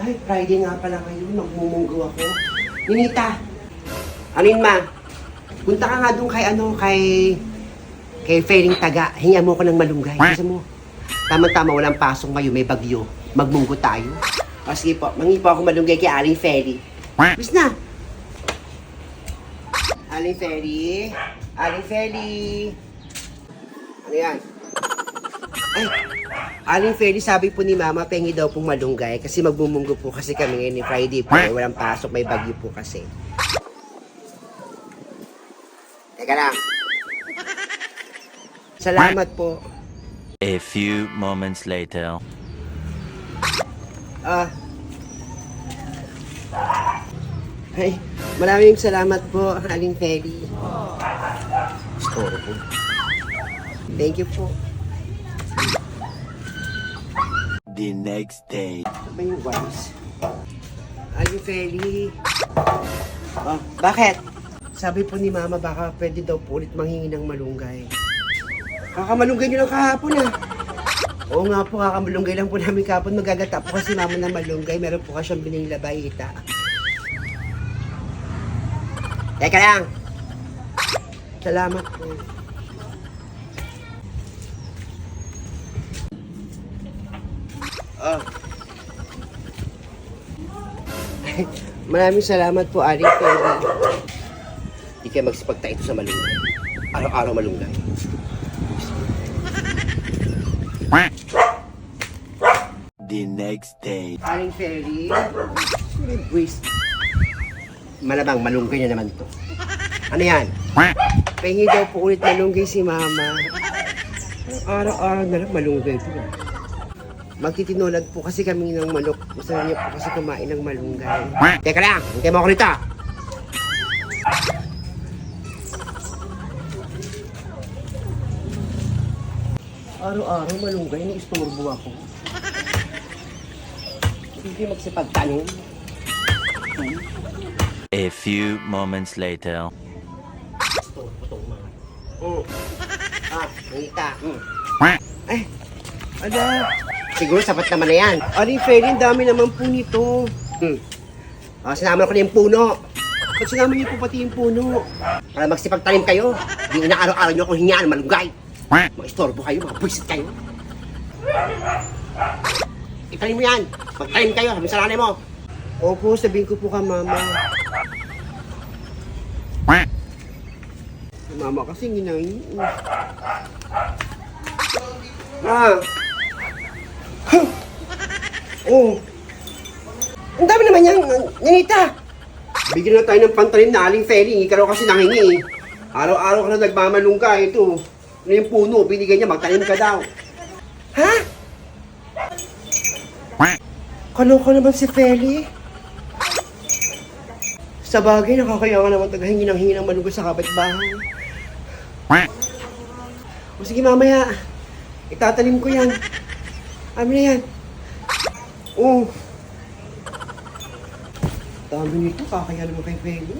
Ay, Friday nga pala ngayon. Magmumunggo ako. Ninita, anin ma? Punta ka nga doon kay Fering Taga. Hinga mo ko ng malunggay. Gusto mo? Tama-tama, walang pasong ngayon. May bagyo. Magmunggo tayo. O sige po, mangipo ako malunggay kay Aling Feli. Bis na. Aling Feli. Aling Feli. Ano yan? Ay, Aling Feli, sabi po ni Mama, pengi daw pong malunggay kasi magbumunggo po kasi kami ngayon ni Friday po. Walang pasok, may bagyo po kasi. Teka lang. Salamat po. A few moments later. Ay, maraming salamat po, Aling Feli. Store po. Thank you po. The next day. Ano ba yung wise? Aling Feli. Oh, bakit? Sabi po ni Mama, baka pwede daw po ulit manghingi ng malunggay. Kakamalunggay nyo lang kahapon ah. Oo nga po, kakamalunggay lang po namin kahapon. Magagata po kasi Mama ng malunggay. Meron po kasi siyang bining labay, ita. Teka lang. Salamat po. Oh. Maraming salamat po, Aling Feli. Hindi kayo magsipagta ito sa malunggay. Araw-araw malunggay. The next day. Aling Feli. Buwis. Malamang malunggay na naman to. Ano yan? Pengi daw po ulit malunggay si Mama. Araw-araw na lang malunggay po. Magtitinolag po kasi kami ng manok. Gusto niya po kasi kumain ng malunggay. Teka lang, hintay mo ako rito. Araw-araw malunggay, ni-istorbo ako. Hindi magsipagtanim. A few moments later. Istorbo itong mga. Nangita. Ay, ala. Siguro sapat naman na yan. Aling Feli, ang dami naman po nito. Sinama ko na yung puno. Ba't sinama niyo po pati yung puno? Para magsipagtanim kayo. Hindi na araw-araw niyo akong hingaan malunggay. Mag-istorbo kayo, mga buwisit kayo. Itanim mo yan. Magtanim kayo, sabi sa nanay mo. Opo, sabihin ko po ka, Mama. Mama kasi nginayin. Oh. Ang dami naman yan, Ninita. Bigyan na tayo ng pantalim na Aling Feli. Hindi ka raw kasi nangingi. Araw-araw ka na nagmamalungka. Ito. Ano yung puno? Binigay niya, magtanim ka daw. Ha? Kaloka naman si Feli. Sa bagay, nakakaya ka naman tagahingi ng malungkot sa kapitbahay. O sige, mamaya. Itatanim ko yan. Ano na yan? Dami nito, kakaya naman kay Feli.